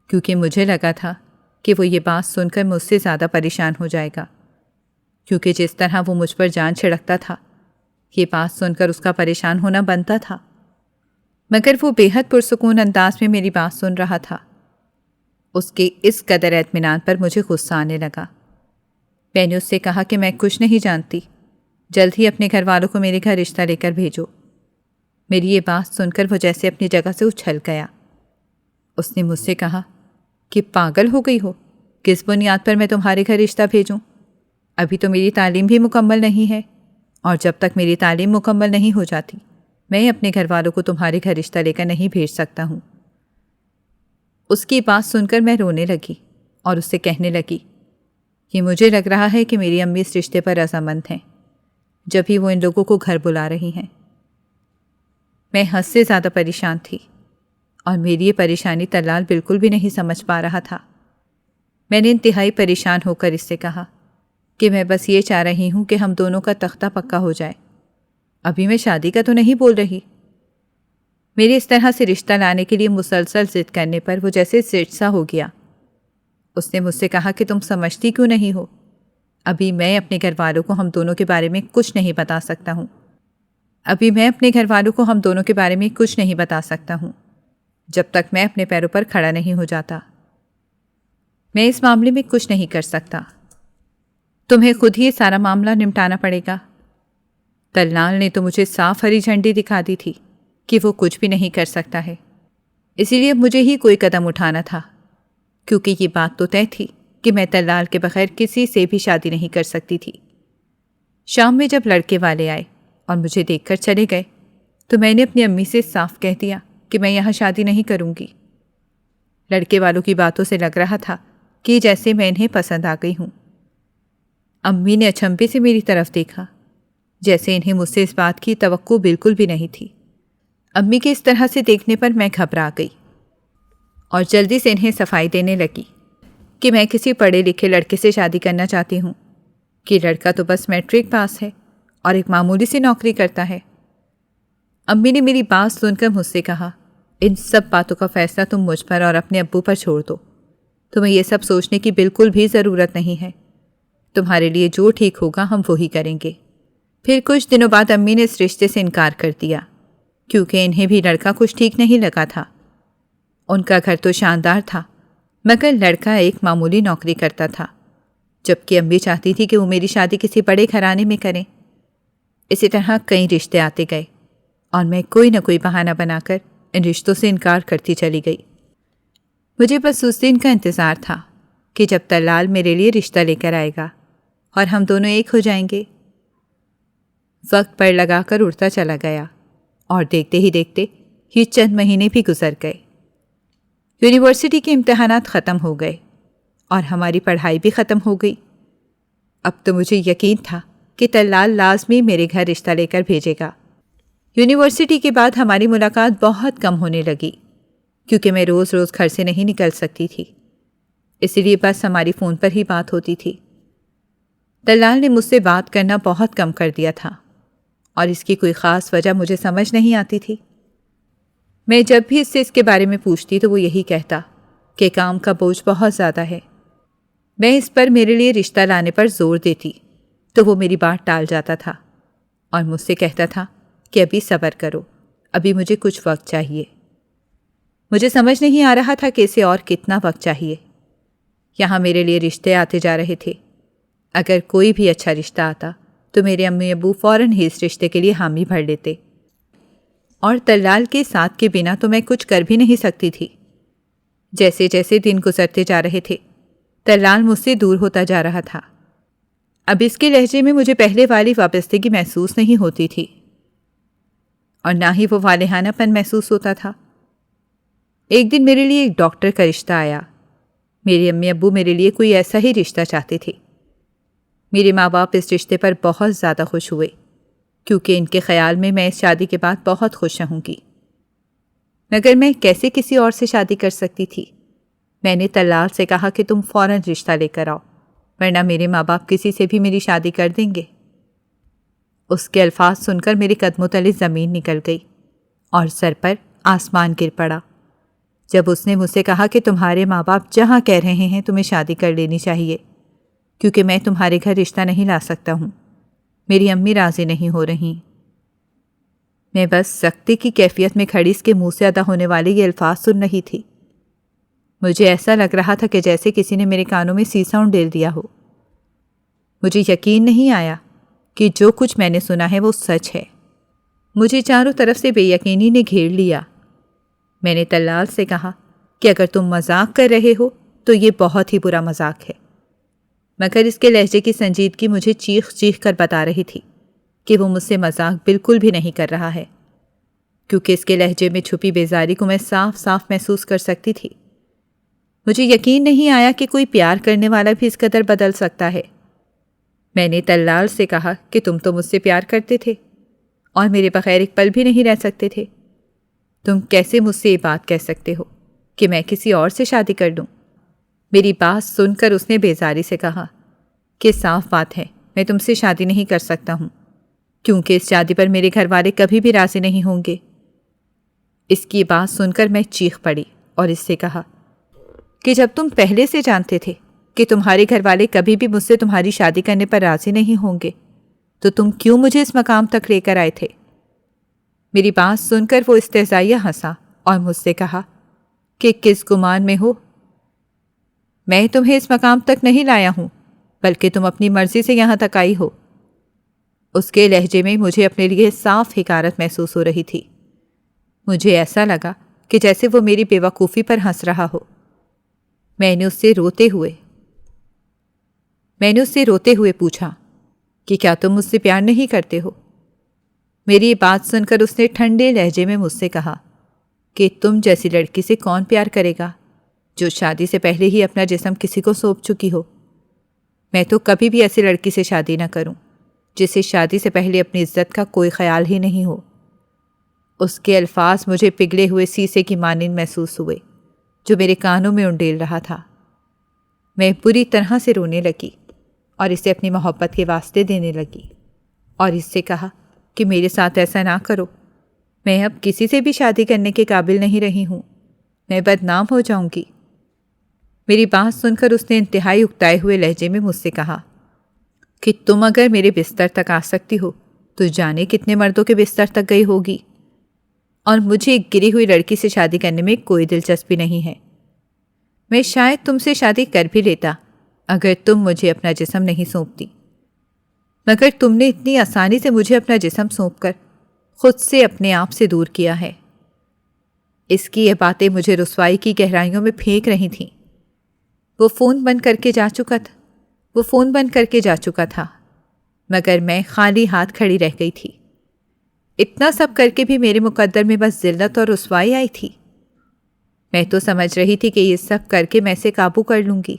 کیونکہ مجھے لگا تھا کہ وہ یہ بات سن کر مجھ سے زیادہ پریشان ہو جائے گا، کیونکہ جس طرح وہ مجھ پر جان چھڑکتا تھا، یہ بات سن کر اس کا پریشان ہونا بنتا تھا۔ مگر وہ بے حد پرسکون انداز میں میری بات سن رہا تھا۔ اس کے اس قدر اطمینان پر مجھے غصہ آنے لگا۔ میں نے اس سے کہا کہ میں کچھ نہیں جانتی، جلد ہی اپنے گھر والوں کو میرے گھر رشتہ لے کر بھیجو۔ میری یہ بات سن کر وہ جیسے اپنی جگہ سے اچھل گیا۔ اس نے مجھ سے کہا کہ پاگل ہو گئی ہو، کس بنیاد پر میں تمہارے گھر رشتہ بھیجوں؟ ابھی تو میری تعلیم بھی مکمل نہیں ہے، اور جب تک میری تعلیم مکمل نہیں ہو جاتی میں اپنے گھر والوں کو تمہارے گھر رشتہ لے کر نہیں بھیج سکتا ہوں۔ اس کی بات سن کر میں رونے لگی اور اس سے کہنے لگی کہ مجھے لگ رہا ہے کہ میری امی اس رشتے پر رضامند ہیں، جب ہی وہ ان لوگوں کو گھر بلا رہی ہیں۔ میں حد سے زیادہ پریشان تھی اور میری یہ پریشانی طلال بالکل بھی نہیں سمجھ پا رہا تھا۔ میں نے انتہائی پریشان ہو کر اس سے کہا کہ میں بس یہ چاہ رہی ہوں کہ ہم دونوں کا تختہ پکا ہو جائے، ابھی میں شادی کا تو نہیں بول رہی۔ میری اس طرح سے رشتہ لانے کے لیے مسلسل ضد کرنے پر وہ جیسے ضد سا ہو گیا۔ اس نے مجھ سے کہا کہ تم سمجھتی کیوں نہیں ہو؟ ابھی میں اپنے گھر والوں کو ہم دونوں کے بارے میں کچھ نہیں بتا سکتا ہوں جب تک میں اپنے پیروں پر کھڑا نہیں ہو جاتا۔ میں اس معاملے میں کچھ نہیں کر سکتا، تمہیں خود ہی یہ سارا معاملہ نمٹانا پڑے گا۔ طلال نے تو مجھے صاف ہری جھنڈی دکھا دی تھی کہ وہ کچھ بھی نہیں کر سکتا ہے، اسی لیے مجھے ہی کوئی قدم اٹھانا تھا، کیونکہ یہ بات تو طے تھی کہ میں طلال کے بغیر کسی سے بھی شادی نہیں کر سکتی تھی۔ شام میں جب لڑکے والے آئے اور مجھے دیکھ کر چلے گئے تو میں نے اپنی امی سے صاف کہہ دیا کہ میں یہاں شادی نہیں کروں گی۔ لڑکے والوں کی باتوں سے لگ رہا تھا کہ جیسے میں انہیں پسند آ گئی ہوں۔ امی نے اچنبھے سے میری طرف دیکھا، جیسے انہیں مجھ سے اس بات کی توقع بالکل بھی نہیں تھی۔ امی کے اس طرح سے دیکھنے پر میں گھبرا گئی اور جلدی سے انہیں صفائی دینے لگی کہ میں کسی پڑھے لکھے لڑکے سے شادی کرنا چاہتی ہوں، کہ لڑکا تو بس میٹرک پاس ہے اور ایک معمولی سی نوکری کرتا ہے۔ امی نے میری بات سن کر مجھ سے کہا، ان سب باتوں کا فیصلہ تم مجھ پر اور اپنے ابو پر چھوڑ دو، تمہیں یہ سب سوچنے کی بالکل بھی ضرورت نہیں ہے، تمہارے لیے جو ٹھیک ہوگا ہم وہی کریں گے۔ پھر کچھ دنوں بعد امی نے اس رشتے سے انکار کر دیا، کیونکہ انہیں بھی لڑکا کچھ ٹھیک نہیں لگا تھا۔ ان کا گھر تو شاندار تھا، مگر لڑکا ایک معمولی نوکری کرتا تھا، جبکہ امی چاہتی تھی کہ وہ میری شادی کسی بڑے گھرانے میں کریں۔ اسی طرح کئی رشتے آتے گئے اور میں کوئی نہ کوئی بہانہ بنا کر ان رشتوں سے انکار کرتی چلی گئی۔ مجھے بس اس دن کا انتظار تھا کہ جب طلال میرے لیے رشتہ لے کر آئے گا اور ہم دونوں ایک ہو جائیں گے۔ وقت پر لگا کر اڑتا چلا گیا اور دیکھتے ہی دیکھتے یہ چند مہینے بھی گزر گئے۔ یونیورسٹی کے امتحانات ختم ہو گئے اور ہماری پڑھائی بھی ختم ہو گئی۔ اب تو مجھے یقین تھا کہ طلال لازمی میرے گھر رشتہ لے کر بھیجے گا۔ یونیورسٹی کے بعد ہماری ملاقات بہت کم ہونے لگی، کیونکہ میں روز روز گھر سے نہیں نکل سکتی تھی، اسی لیے بس ہماری فون پر ہی بات ہوتی تھی۔ طلال نے مجھ سے بات کرنا بہت کم کر دیا تھا اور اس کی کوئی خاص وجہ مجھے سمجھ نہیں آتی تھی۔ میں جب بھی اس سے اس کے بارے میں پوچھتی تو وہ یہی کہتا کہ کام کا بوجھ بہت زیادہ ہے۔ میں اس پر میرے لیے رشتہ لانے پر زور دیتی تو وہ میری بات ٹال جاتا تھا اور مجھ سے کہتا تھا کہ ابھی صبر کرو، ابھی مجھے کچھ وقت چاہیے۔ مجھے سمجھ نہیں آ رہا تھا کہ اسے اور کتنا وقت چاہیے۔ یہاں میرے لیے رشتے آتے جا رہے تھے، اگر کوئی بھی اچھا رشتہ آتا تو میرے امی ابو فوراً ہی اس رشتے کے لیے حامی بھر لیتے، اور طلال کے ساتھ کے بنا تو میں کچھ کر بھی نہیں سکتی تھی۔ جیسے جیسے دن گزرتے جا رہے تھے طلال مجھ سے دور ہوتا جا رہا تھا۔ اب اس کے لہجے میں مجھے پہلے والی وابستگی محسوس نہیں ہوتی تھی اور نہ ہی وہ والہانہ پن محسوس ہوتا تھا۔ ایک دن میرے لیے ایک ڈاکٹر کا رشتہ آیا۔ میرے امی ابو میرے لیے کوئی ایسا ہی رشتہ چاہتے تھے۔ میرے ماں باپ اس رشتے پر بہت زیادہ خوش ہوئے، کیونکہ ان کے خیال میں اس شادی کے بعد بہت خوش رہوں گی۔ مگر میں کیسے کسی اور سے شادی کر سکتی تھی؟ میں نے طلال سے کہا کہ تم فوراً رشتہ لے کر آؤ، ورنہ میرے ماں باپ کسی سے بھی میری شادی کر دیں گے۔ اس کے الفاظ سن کر میرے قدموں تلے زمین نکل گئی اور سر پر آسمان گر پڑا جب اس نے مجھ سے کہا کہ تمہارے ماں باپ جہاں کہہ رہے ہیں تمہیں شادی کر لینی چاہیے، کیونکہ میں تمہارے گھر رشتہ نہیں لا سکتا ہوں، میری امی راضی نہیں ہو رہی۔ میں بس سختی کی کیفیت میں کھڑی اس کے منہ سے ادا ہونے والے یہ الفاظ سن رہی تھی۔ مجھے ایسا لگ رہا تھا کہ جیسے کسی نے میرے کانوں میں سیسا انڈیل دیا ہو۔ مجھے یقین نہیں آیا کہ جو کچھ میں نے سنا ہے وہ سچ ہے۔ مجھے چاروں طرف سے بے یقینی نے گھیر لیا۔ میں نے طلال سے کہا کہ اگر تم مذاق کر رہے ہو تو یہ بہت ہی برا مذاق ہے، مگر اس کے لہجے کی سنجیدگی مجھے چیخ چیخ کر بتا رہی تھی کہ وہ مجھ سے مذاق بالکل بھی نہیں کر رہا ہے، کیونکہ اس کے لہجے میں چھپی بیزاری کو میں صاف صاف محسوس کر سکتی تھی مجھے یقین نہیں آیا کہ کوئی پیار کرنے والا بھی اس قدر بدل سکتا ہے۔ میں نے طلال سے کہا کہ تم تو مجھ سے پیار کرتے تھے اور میرے بغیر ایک پل بھی نہیں رہ سکتے تھے۔ تم کیسے مجھ سے یہ بات کہہ سکتے ہو کہ میں کسی اور سے شادی کر لوں؟ میری بات سن کر اس نے بیزاری سے کہا کہ صاف بات ہے، میں تم سے شادی نہیں کر سکتا ہوں، کیونکہ اس شادی پر میرے گھر والے کبھی بھی راضی نہیں ہوں گے۔ اس کی بات سن کر میں چیخ پڑی اور اس سے کہا کہ جب تم پہلے سے جانتے تھے کہ تمہارے گھر والے کبھی بھی مجھ سے تمہاری شادی کرنے پر راضی نہیں ہوں گے تو تم کیوں مجھے اس مقام تک لے کر آئے تھے؟ میری بات سن کر وہ استہزائیہ ہنسا اور مجھ سے کہا کہ کس گمان میں ہو؟ میں تمہیں اس مقام تک نہیں لایا ہوں، بلکہ تم اپنی مرضی سے یہاں تک آئی ہو۔ اس کے لہجے میں مجھے اپنے لیے صاف حقارت محسوس ہو رہی تھی۔ مجھے ایسا لگا کہ جیسے وہ میری بے وقوفی پر ہنس رہا ہو۔ میں نے اس سے روتے ہوئے پوچھا کہ کیا تم مجھ سے پیار نہیں کرتے ہو؟ میری بات سن کر اس نے ٹھنڈے لہجے میں مجھ سے کہا کہ تم جیسی لڑکی سے کون پیار کرے گا جو شادی سے پہلے ہی اپنا جسم کسی کو سونپ چکی ہو؟ میں تو کبھی بھی ایسی لڑکی سے شادی نہ کروں جسے شادی سے پہلے اپنی عزت کا کوئی خیال ہی نہیں ہو۔ اس کے الفاظ مجھے پگھلے ہوئے سیسے کی مانند محسوس ہوئے جو میرے کانوں میں انڈیل رہا تھا۔ میں بری طرح سے رونے لگی اور اسے اپنی محبت کے واسطے دینے لگی اور اس سے کہا کہ میرے ساتھ ایسا نہ کرو، میں اب کسی سے بھی شادی کرنے کے قابل نہیں رہی ہوں، میں بدنام ہو جاؤں گی۔ میری بات سن کر اس نے انتہائی اکتائے ہوئے لہجے میں مجھ سے کہا کہ تم اگر میرے بستر تک آ سکتی ہو تو جانے کتنے مردوں کے بستر تک گئی ہوگی، اور مجھے ایک گری ہوئی لڑکی سے شادی کرنے میں کوئی دلچسپی نہیں ہے۔ میں شاید تم سے شادی کر بھی لیتا اگر تم مجھے اپنا جسم نہیں سونپتی، مگر تم نے اتنی آسانی سے مجھے اپنا جسم سونپ کر خود سے اپنے آپ سے دور کیا ہے۔ اس کی یہ باتیں مجھے رسوائی کی گہرائیوں میں پھینک رہی تھیں۔ وہ فون بند کر کے جا چکا تھا مگر میں خالی ہاتھ کھڑی رہ گئی تھی۔ اتنا سب کر کے بھی میرے مقدر میں بس ذلت اور رسوائی آئی تھی۔ میں تو سمجھ رہی تھی کہ یہ سب کر کے میں اسے قابو کر لوں گی،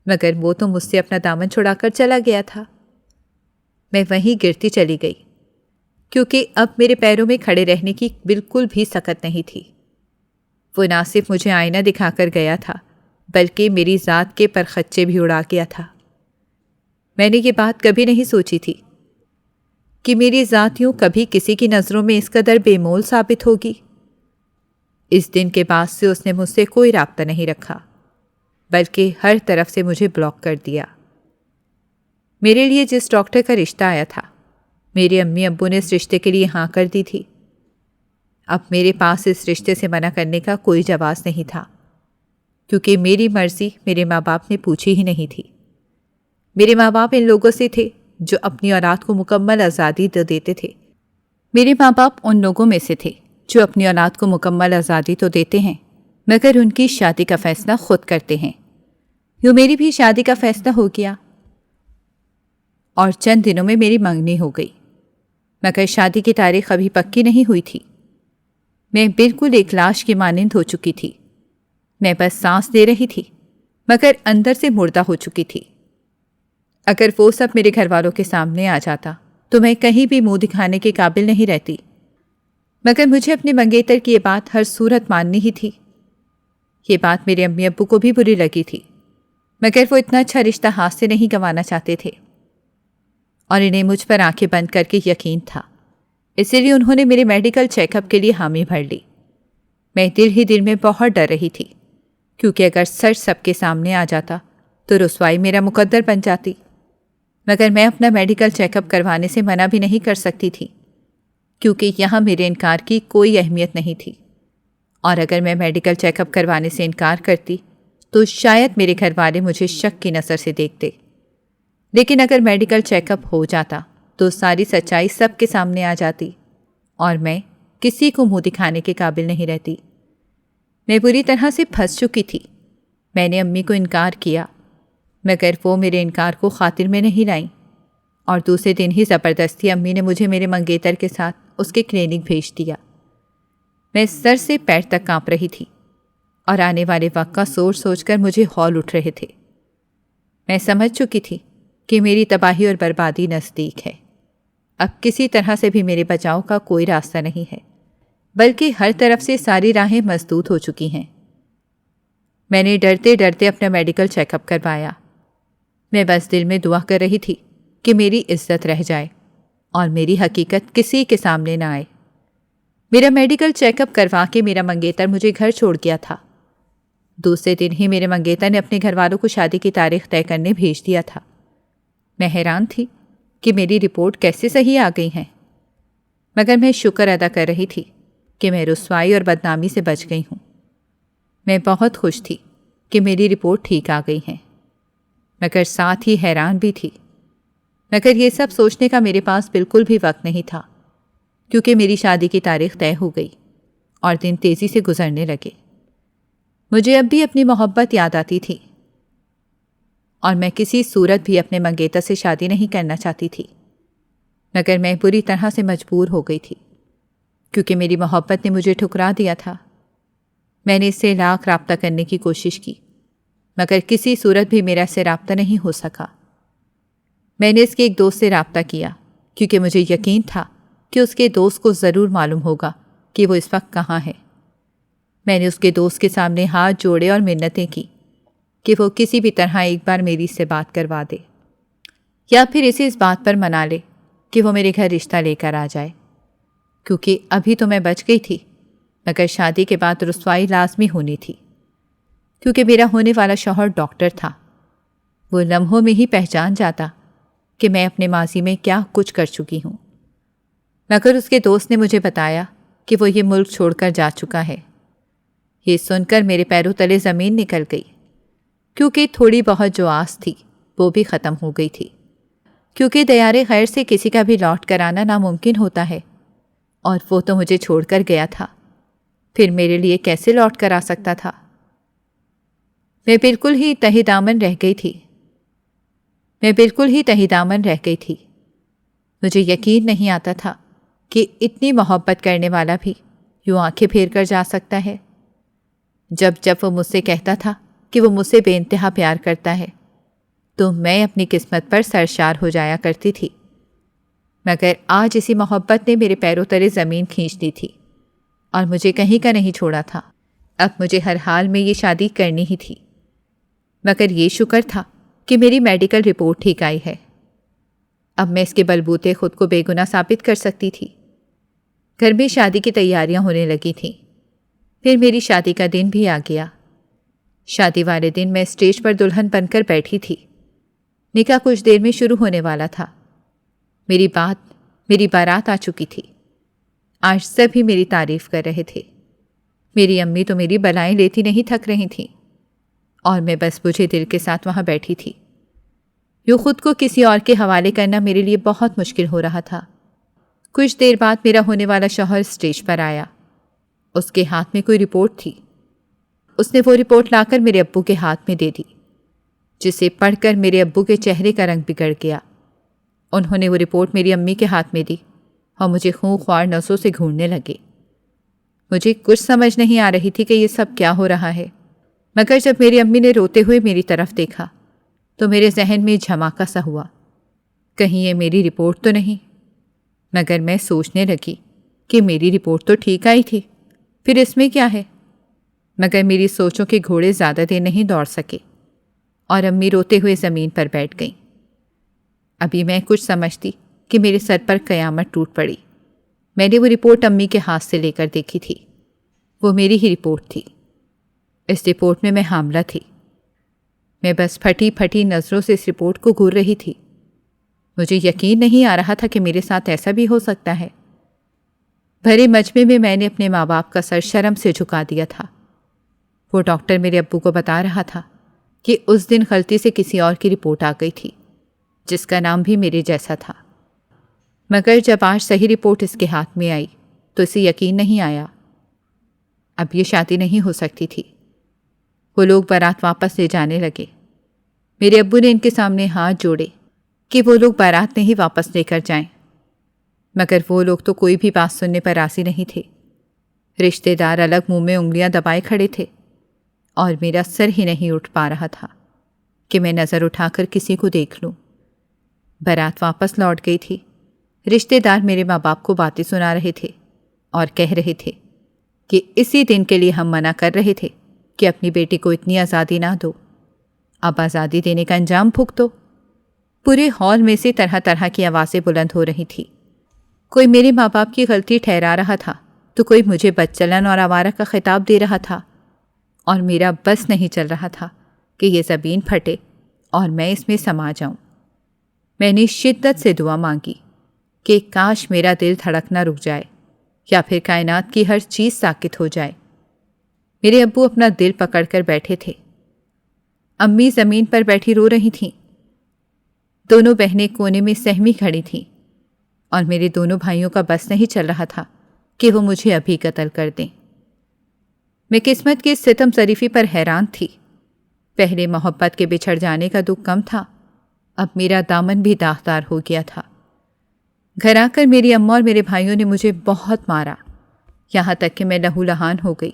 مگر وہ تو مجھ سے اپنا دامن چھڑا کر چلا گیا تھا۔ میں وہیں گرتی چلی گئی کیونکہ اب میرے پیروں میں کھڑے رہنے کی بالکل بھی سکت نہیں تھی۔ وہ نہ صرف مجھے آئینہ دکھا کر گیا تھا بلکہ میری ذات کے پرخچے بھی اڑا گیا تھا۔ میں نے یہ بات کبھی نہیں سوچی تھی کہ میری ذات یوں کبھی کسی کی نظروں میں اس قدر بے مول ثابت ہوگی۔ اس دن کے بعد سے اس نے مجھ سے کوئی رابطہ نہیں رکھا بلکہ ہر طرف سے مجھے بلاک کر دیا۔ میرے لیے جس ڈاکٹر کا رشتہ آیا تھا، میرے امی ابو نے اس رشتے کے لیے ہاں کر دی تھی۔ اب میرے پاس اس رشتے سے منع کرنے کا کوئی جواز نہیں تھا، کیونکہ میری مرضی میرے ماں باپ نے پوچھی ہی نہیں تھی۔ میرے ماں باپ ان لوگوں سے تھے جو اپنی اولاد کو مکمل آزادی دے دیتے تھے۔ میرے ماں باپ ان لوگوں میں سے تھے جو اپنی اولاد کو مکمل آزادی تو دیتے ہیں مگر ان کی شادی کا فیصلہ خود کرتے ہیں۔ یوں میری بھی شادی کا فیصلہ ہو گیا اور چند دنوں میں میری منگنی ہو گئی، مگر شادی کی تاریخ ابھی پکی نہیں ہوئی تھی۔ میں بالکل ایک لاش کی مانند ہو چکی تھی۔ میں بس سانس لے رہی تھی مگر اندر سے مردہ ہو چکی تھی۔ اگر وہ سب میرے گھر والوں کے سامنے آ جاتا تو میں کہیں بھی منہ دکھانے کے قابل نہیں رہتی، مگر مجھے اپنے منگیتر کی یہ بات ہر صورت ماننی ہی تھی۔ یہ بات میرے امی ابو کو بھی بری لگی تھی، مگر وہ اتنا اچھا رشتہ ہاتھ سے نہیں گنوانا چاہتے تھے اور انہیں مجھ پر آنکھیں بند کر کے یقین تھا، اسی لیے انہوں نے میرے میڈیکل چیک اپ کے لیے حامی بھر لی۔ میں دل ہی دل میں بہت ڈر رہی تھی کیونکہ اگر سچ سب کے سامنے آ جاتا تو رسوائی میرا مقدر بن جاتی، مگر میں اپنا میڈیکل چیک اپ کروانے سے منع بھی نہیں کر سکتی تھی کیونکہ یہاں میرے انکار کی کوئی اہمیت نہیں تھی، اور اگر میں میڈیکل چیک اپ کروانے سے انکار کرتی تو شاید میرے گھر والے مجھے شک کی نظر سے دیکھتے، لیکن اگر میڈیکل چیک اپ ہو جاتا تو ساری سچائی سب کے سامنے آ جاتی اور میں کسی کو منہ دکھانے کے قابل نہیں رہتی۔ میں بری طرح سے پھنس چکی تھی۔ میں نے امی کو انکار کیا مگر وہ میرے انکار کو خاطر میں نہیں لائیں، اور دوسرے دن ہی زبردستی امی نے مجھے میرے منگیتر کے ساتھ اس کے کلینک بھیج دیا۔ میں سر سے پیر تک کانپ رہی تھی اور آنے والے وقت کا سوچ کر مجھے ہول اٹھ رہے تھے۔ میں سمجھ چکی تھی کہ میری تباہی اور بربادی نزدیک ہے۔ اب کسی طرح سے بھی میرے بچاؤ کا کوئی راستہ نہیں ہے، بلکہ ہر طرف سے ساری راہیں مسدود ہو چکی ہیں۔ میں نے ڈرتے ڈرتے اپنا میڈیکل چیک اپ کروایا۔ میں بس دل میں دعا کر رہی تھی کہ میری عزت رہ جائے اور میری حقیقت کسی کے سامنے نہ آئے۔ میرا میڈیکل چیک اپ کروا کے میرا منگیتر مجھے گھر چھوڑ گیا تھا۔ دوسرے دن ہی میرے منگیتر نے اپنے گھر والوں کو شادی کی تاریخ طے کرنے بھیج دیا تھا۔ میں حیران تھی کہ میری رپورٹ کیسے صحیح آ گئی ہیں، مگر میں شکر ادا کر رہی تھی کہ میں رسوائی اور بدنامی سے بچ گئی ہوں۔ میں بہت خوش تھی کہ میری رپورٹ ٹھیک آ گئی ہیں، مگر ساتھ ہی حیران بھی تھی۔ مگر یہ سب سوچنے کا میرے پاس بالکل بھی وقت نہیں تھا، کیونکہ میری شادی کی تاریخ طے ہو گئی اور دن تیزی سے گزرنے لگے۔ مجھے اب بھی اپنی محبت یاد آتی تھی اور میں کسی صورت بھی اپنے منگیتر سے شادی نہیں کرنا چاہتی تھی، مگر میں بری طرح سے مجبور ہو گئی تھی، کیونکہ میری محبت نے مجھے ٹھکرا دیا تھا۔ میں نے اس سے لاکھ رابطہ کرنے کی کوشش کی، مگر کسی صورت بھی میرا اس سے رابطہ نہیں ہو سکا۔ میں نے اس کے ایک دوست سے رابطہ کیا، کیونکہ مجھے یقین تھا کہ اس کے دوست کو ضرور معلوم ہوگا کہ وہ اس وقت کہاں ہے۔ میں نے اس کے دوست کے سامنے ہاتھ جوڑے اور منتیں کی کہ وہ کسی بھی طرح ایک بار میری سے بات کروا دے، یا پھر اسے اس بات پر منا لے کہ وہ میرے گھر رشتہ لے کر آ جائے، کیونکہ ابھی تو میں بچ گئی تھی، مگر شادی کے بعد رسوائی لازمی ہونی تھی، کیونکہ میرا ہونے والا شوہر ڈاکٹر تھا۔ وہ لمحوں میں ہی پہچان جاتا کہ میں اپنے ماضی میں کیا کچھ کر چکی ہوں۔ مگر اس کے دوست نے مجھے بتایا کہ وہ یہ ملک چھوڑ کر جا چکا ہے۔ یہ سن کر میرے پیروں تلے زمین نکل گئی، کیونکہ تھوڑی بہت جو آس تھی وہ بھی ختم ہو گئی تھی، کیونکہ دیار خیر سے کسی کا بھی لوٹ کر آنا ناممکن ہوتا ہے، اور وہ تو مجھے چھوڑ کر گیا تھا، پھر میرے لیے کیسے لوٹ کر آ سکتا تھا؟ میں بالکل ہی تہی دامن رہ گئی تھی۔ مجھے یقین نہیں آتا تھا کہ اتنی محبت کرنے والا بھی یوں آنکھیں پھیر کر جا سکتا ہے۔ جب وہ مجھ سے کہتا تھا کہ وہ مجھ سے بے انتہا پیار کرتا ہے، تو میں اپنی قسمت پر سرشار ہو جایا کرتی تھی، مگر آج اسی محبت نے میرے پیروں تلے زمین کھینچ دی تھی اور مجھے کہیں کا نہیں چھوڑا تھا۔ اب مجھے ہر حال میں یہ شادی کرنی ہی تھی، مگر یہ شکر تھا کہ میری میڈیکل رپورٹ ٹھیک آئی ہے۔ اب میں اس کے بلبوتے خود کو بے گناہ ثابت کر سکتی تھی۔ گھر میں شادی کی تیاریاں ہونے لگی تھیں۔ پھر میری شادی کا دن بھی آ گیا۔ شادی والے دن میں اسٹیج پر دلہن بن کر بیٹھی تھی۔ نکاح کچھ دیر میں شروع ہونے والا تھا۔ میری بارات آ چکی تھی۔ آج سبھی میری تعریف کر رہے تھے۔ میری امی تو میری بلائیں لیتی نہیں تھک رہی تھیں، اور میں بس بجھے دل کے ساتھ وہاں بیٹھی تھی۔ یوں خود کو کسی اور کے حوالے کرنا میرے لیے بہت مشکل ہو رہا تھا۔ کچھ دیر بعد میرا ہونے والا شوہر اسٹیج پر آیا۔ اس کے ہاتھ میں کوئی رپورٹ تھی۔ اس نے وہ رپورٹ لا کر میرے ابو کے ہاتھ میں دے دی، جسے پڑھ کر میرے ابو کے چہرے کا رنگ بگڑ گیا۔ انہوں نے وہ رپورٹ میری امی کے ہاتھ میں دی اور مجھے خون خوار نسوں سے گھوننے لگے۔ مجھے کچھ سمجھ نہیں آ رہی تھی کہ یہ سب کیا ہو رہا ہے، مگر جب میری امی نے روتے ہوئے میری طرف دیکھا تو میرے ذہن میں جھماکا سا ہوا، کہیں یہ میری رپورٹ تو نہیں۔ مگر میں سوچنے لگی کہ میری رپورٹ تو ٹھیک آئی تھی، پھر اس میں کیا ہے؟ مگر میری سوچوں کے گھوڑے زیادہ دیر نہیں دوڑ سکے اور امی روتے ہوئے زمین پر بیٹھ گئیں۔ ابھی میں کچھ سمجھتی کہ میرے سر پر قیامت ٹوٹ پڑی۔ میں نے وہ رپورٹ امی کے ہاتھ سے لے کر دیکھی تھی۔ وہ میری ہی رپورٹ تھی۔ اس رپورٹ میں حاملہ تھی۔ میں بس پھٹی پھٹی نظروں سے اس رپورٹ کو گھور رہی تھی۔ مجھے یقین نہیں آ رہا تھا کہ میرے ساتھ ایسا بھی ہو سکتا ہے۔ بھرے مجمع میں نے اپنے ماں باپ کا سر شرم سے جھکا دیا تھا۔ وہ ڈاکٹر میرے ابو کو بتا رہا تھا کہ اس دن غلطی سے کسی اور کی رپورٹ آ گئی تھی، جس کا نام بھی میرے جیسا تھا۔ مگر جب آج صحیح رپورٹ اس کے ہاتھ میں آئی تو اسے یقین نہیں آیا۔ اب یہ شادی نہیں ہو سکتی تھی۔ وہ لوگ بارات واپس لے جانے لگے۔ میرے ابو نے ان کے سامنے ہاتھ جوڑے کہ وہ لوگ بارات نہیں واپس لے کر جائیں، مگر وہ لوگ تو کوئی بھی بات سننے پر راضی نہیں تھے۔ رشتے دار الگ منہ میں انگلیاں دبائے کھڑے تھے۔ اور میرا سر ہی نہیں اٹھ پا رہا تھا کہ میں نظر اٹھا کر کسی کو دیکھ لوں۔ بارات واپس لوٹ گئی تھی۔ رشتے دار میرے ماں باپ کو باتیں سنا رہے تھے اور کہہ رہے تھے کہ اسی دن کے لیے ہم منع کر رہے تھے کہ اپنی بیٹی کو اتنی آزادی نہ دو، اب آزادی دینے کا انجام بھگتو۔ پورے ہال میں سے طرح طرح کی آوازیں بلند ہو رہی تھی۔ کوئی میرے ماں باپ کی غلطی ٹھہرا رہا تھا تو کوئی مجھے بدچلن اور آوارہ کا خطاب دے رہا تھا، اور میرا بس نہیں چل رہا تھا کہ یہ زبین پھٹے اور میں اس میں سما جاؤں۔ میں نے شدت سے دعا مانگی کہ کاش میرا دل دھڑکنا رک جائے یا پھر کائنات کی ہر چیز ساکت ہو جائے۔ میرے ابو اپنا دل پکڑ کر بیٹھے تھے۔ امی زمین پر بیٹھی رو رہی تھیں۔ دونوں بہنیں کونے میں سہمی کھڑی تھیں، اور میرے دونوں بھائیوں کا بس نہیں چل رہا تھا کہ وہ مجھے ابھی قتل کر دیں۔ میں قسمت کی ستم ظریفی پر حیران تھی۔ پہلے محبت کے بچھڑ جانے کا دکھ کم تھا، اب میرا دامن بھی داغدار ہو گیا تھا۔ گھر آ کر میری اماں اور میرے بھائیوں نے مجھے بہت مارا، یہاں تک کہ میں لہو لہان ہو گئی،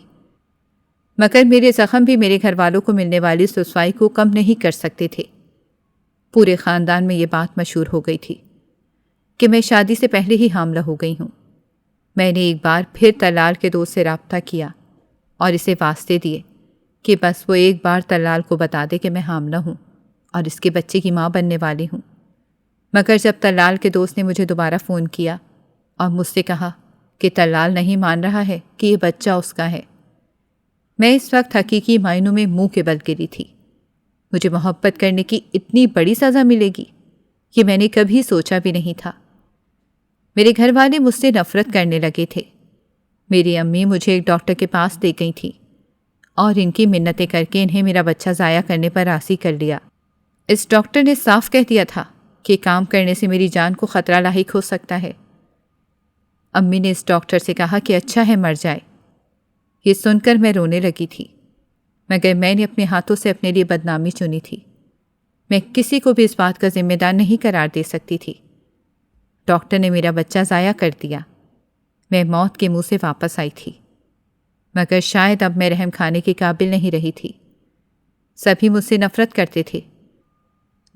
مگر میرے زخم بھی میرے گھر والوں کو ملنے والی رسوائی کو کم نہیں کر سکتے تھے۔ پورے خاندان میں یہ بات مشہور ہو گئی تھی کہ میں شادی سے پہلے ہی حاملہ ہو گئی ہوں۔ میں نے ایک بار پھر طلال کے دوست سے رابطہ کیا اور اسے واسطے دیے کہ بس وہ ایک بار طلال کو بتا دے کہ میں حاملہ ہوں اور اس کے بچے کی ماں بننے والی ہوں۔ مگر جب طلال کے دوست نے مجھے دوبارہ فون کیا اور مجھ سے کہا کہ طلال نہیں مان رہا ہے کہ یہ بچہ اس کا ہے، میں اس وقت حقیقی معنوں میں منہ کے بل گری تھی۔ مجھے محبت کرنے کی اتنی بڑی سزا ملے گی یہ میں نے کبھی سوچا بھی نہیں تھا۔ میرے گھر والے مجھ سے نفرت کرنے لگے تھے۔ میری امی مجھے ایک ڈاکٹر کے پاس لے گئی تھی اور ان کی منتیں کر کے انہیں میرا بچہ ضائع کرنے پر راضی کر لیا۔ اس ڈاکٹر نے صاف کہہ دیا تھا کہ کام کرنے سے میری جان کو خطرہ لاحق ہو سکتا ہے۔ امی نے اس ڈاکٹر سے کہا کہ اچھا ہے مر جائے۔ یہ سن کر میں رونے لگی تھی، مگر میں نے اپنے ہاتھوں سے اپنے لیے بدنامی چنی تھی۔ میں کسی کو بھی اس بات کا ذمہ دار نہیں قرار دے سکتی تھی۔ ڈاکٹر نے میرا بچہ ضائع کر دیا۔ میں موت کے منہ سے واپس آئی تھی، مگر شاید اب میں رحم کھانے کے قابل نہیں رہی تھی۔ سبھی مجھ سے نفرت کرتے تھے۔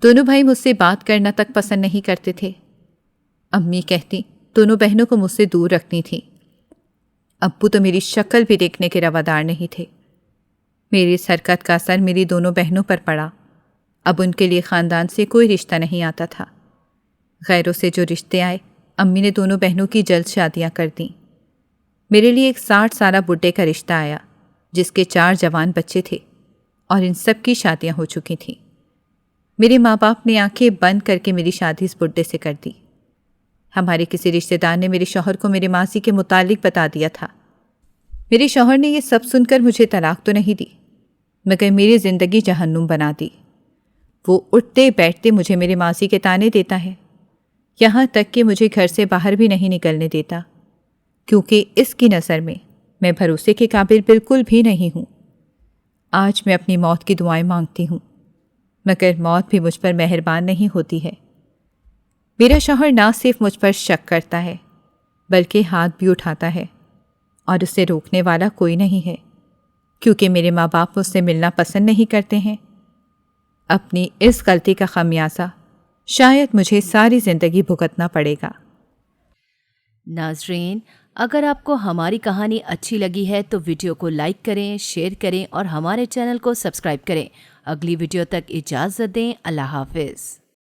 دونوں بھائی مجھ سے بات کرنا تک پسند نہیں کرتے تھے۔ امی کہتی دونوں بہنوں کو مجھ سے دور رکھنی تھی۔ ابو تو میری شکل بھی دیکھنے کے روادار نہیں تھے۔ میری اس حرکت کا اثر میری دونوں بہنوں پر پڑا۔ اب ان کے لیے خاندان سے کوئی رشتہ نہیں آتا تھا۔ غیروں سے جو رشتے آئے، امی نے دونوں بہنوں کی جلد شادیاں کر دیں۔ میرے لیے ایک 60 سالہ بڈھے کا رشتہ آیا جس کے 4 جوان بچے تھے اور ان سب کی شادیاں ہو چکی تھیں۔ میرے ماں باپ نے آنکھیں بند کر کے میری شادی اس بڈھے سے کر دی۔ ہمارے کسی رشتہ دار نے میرے شوہر کو میرے ماضی کے متعلق بتا دیا تھا۔ میرے شوہر نے یہ سب سن کر مجھے طلاق تو نہیں دی، مگر میری زندگی جہنم بنا دی۔ وہ اٹھتے بیٹھتے مجھے میرے ماضی کے تانے دیتا ہے، یہاں تک کہ مجھے گھر سے باہر بھی نہیں نکلنے دیتا، کیونکہ اس کی نظر میں بھروسے کے قابل بالکل بھی نہیں ہوں۔ آج میں اپنی موت کی دعائیں مانگتی ہوں، مگر موت بھی مجھ پر مہربان نہیں ہوتی ہے۔ میرا شوہر نہ صرف مجھ پر شک کرتا ہے بلکہ ہاتھ بھی اٹھاتا ہے، اور اسے روکنے والا کوئی نہیں ہے، کیونکہ میرے ماں باپ مجھ سے ملنا پسند نہیں کرتے ہیں۔ اپنی اس غلطی کا خمیازہ شاید مجھے ساری زندگی بھگتنا پڑے گا۔ ناظرین، اگر آپ کو ہماری کہانی اچھی لگی ہے تو ویڈیو کو لائک کریں، شیئر کریں اور ہمارے چینل کو سبسکرائب کریں۔ اگلی ویڈیو تک اجازت دیں۔ اللہ حافظ۔